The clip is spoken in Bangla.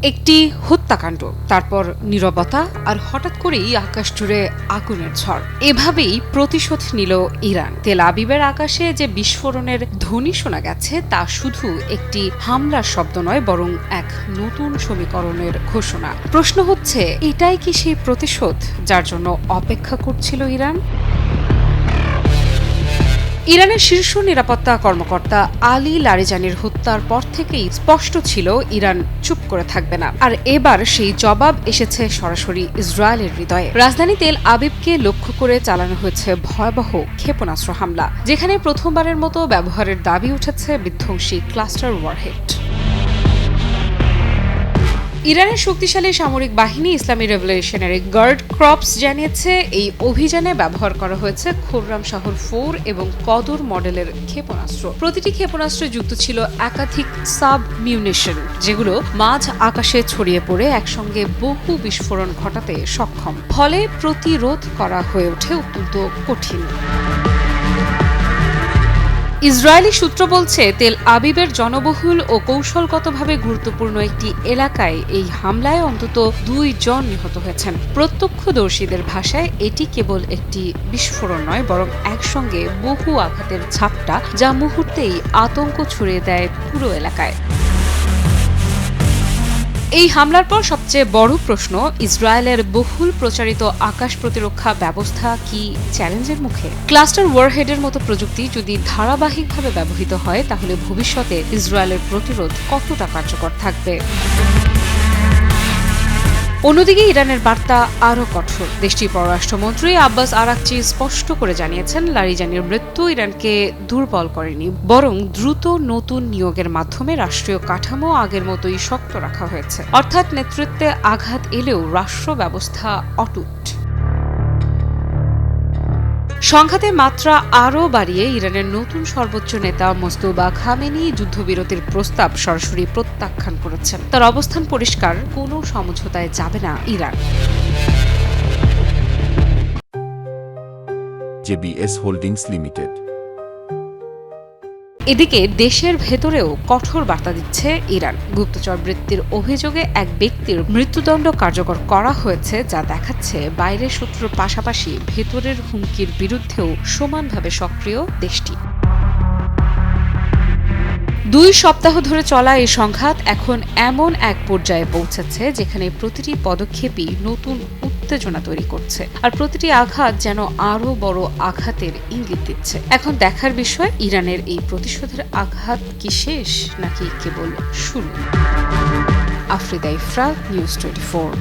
একটি হত্যাকাণ্ড, তারপর নীরবতা, আর হঠাৎ করেই আকাশ জুড়ে আগুনের ঝড়। এভাবেই প্রতিশোধ নিল ইরান। তেল আবিবের আকাশে যে বিস্ফোরণের ধ্বনি শোনা গেছে তা শুধু একটি হামলার শব্দ নয়, বরং এক নতুন সমীকরণের ঘোষণা। প্রশ্ন হচ্ছে, এটাই কি সেই প্রতিশোধ যার জন্য অপেক্ষা করছিল ইরান? ইরানের শীর্ষ নিরাপত্তা কর্মকর্তা আলী লারিজানির হত্যার পর থেকেই স্পষ্ট ছিল ইরান চুপ করে থাকবে না। আর এবার সেই জবাব এসেছে সরাসরি ইসরায়েলের হৃদয়ে। রাজধানী তেল আবিবকে লক্ষ্য করে চালানো হয়েছে ভয়াবহ ক্ষেপণাস্ত্র হামলা, যেখানে প্রথমবারের মতো ব্যবহারের দাবি উঠেছে বিধ্বংসী ক্লাস্টার ওয়ারহেড। ইরানের শক্তিশালী সামরিক বাহিনী ইসলামী রেভলিউশনারি গার্ড ক্রপস জানিয়েছে, এই অভিযানে ব্যবহার করা হয়েছে খুররাম শাহর 4 এবং কদর মডেলের ক্ষেপণাস্ত্র। প্রতিটি ক্ষেপণাস্ত্রে যুক্ত ছিল একাধিক সাব মিউনিশন, যেগুলো মাঝ আকাশে ছড়িয়ে পড়ে একসঙ্গে বহু বিস্ফোরণ ঘটাতে সক্ষম। ফলে প্রতিরোধ করা হয়ে ওঠে অত্যন্ত কঠিন। ইসরায়েলি সূত্র বলছে, তেল আবিবের জনবহুল ও কৌশলগতভাবে গুরুত্বপূর্ণ একটি এলাকায় এই হামলায় অন্তত 2 জন নিহত হয়েছেন। প্রত্যক্ষদর্শীদের ভাষায় এটি কেবল একটি বিস্ফোরণ নয়, বরং একসঙ্গে বহু আঘাতের ঝাপটা, যা মুহূর্তেই আতঙ্ক ছড়িয়ে দেয় পুরো এলাকায়। এই হামলার পর সবচেয়ে বড় প্রশ্ন, ইসরায়েলের বহুল প্রচারিত আকাশ প্রতিরক্ষা ব্যবস্থা কি চ্যালেঞ্জের মুখে? ক্লাস্টার ওয়ারহেডের মতো প্রযুক্তি যদি ধারাবাহিকভাবে ব্যবহৃত হয়, তাহলে ভবিষ্যতে ইসরায়েলের প্রতিরোধ কতটা কার্যকর থাকবে? অন্যদিকে ইরানের বার্তা আরও কঠোর। দেশটির পররাষ্ট্রমন্ত্রী আব্বাস আরাকচি স্পষ্ট করে জানিয়েছেন, লারিজানির মৃত্যু ইরানকে দুর্বল করেনি, বরং দ্রুত নতুন নিয়োগের মাধ্যমে রাষ্ট্রীয় কাঠামো আগের মতোই শক্ত রাখা হয়েছে। অর্থাৎ নেতৃত্বে আঘাত এলেও রাষ্ট্র ব্যবস্থা অটুট। সংঘাতের মাত্রা আরও বাড়িয়ে ইরানের নতুন সর্বোচ্চ নেতা মোস্তফা খামেনি যুদ্ধবিরতির প্রস্তাব সরাসরি প্রত্যাখ্যান করেছেন। তার অবস্থান পরিষ্কার, কোনো সমঝোতায় যাবে না ইরান। JBS holdings limited. এদিকে দেশের ভেতরেও কঠোর বার্তা দিচ্ছে ইরান। গুপ্তচর বৃত্তির অভিযোগে এক ব্যক্তির মৃত্যুদণ্ড কার্যকর করা হয়েছে, যা দেখাচ্ছে বাইরের শত্রুর পাশাপাশি ভেতরের হুমকির বিরুদ্ধেও সমানভাবে সক্রিয় দেশটি। 2 সপ্তাহ ধরে চলা এই সংঘাত এখন এমন এক পর্যায়ে পৌঁছেছে, যেখানে প্রতিটি পদক্ষেপই নতুন উত্তেজনা তৈরি করছে, আর প্রতিটি আঘাত যেন আরও বড় আঘাতের ইঙ্গিত দিচ্ছে। এখন দেখার বিষয়, ইরানের এই প্রতিশোধের আঘাত কি শেষ নাকি কেবল শুরু? আফ্রিদা ইফরা, নিউজ 24।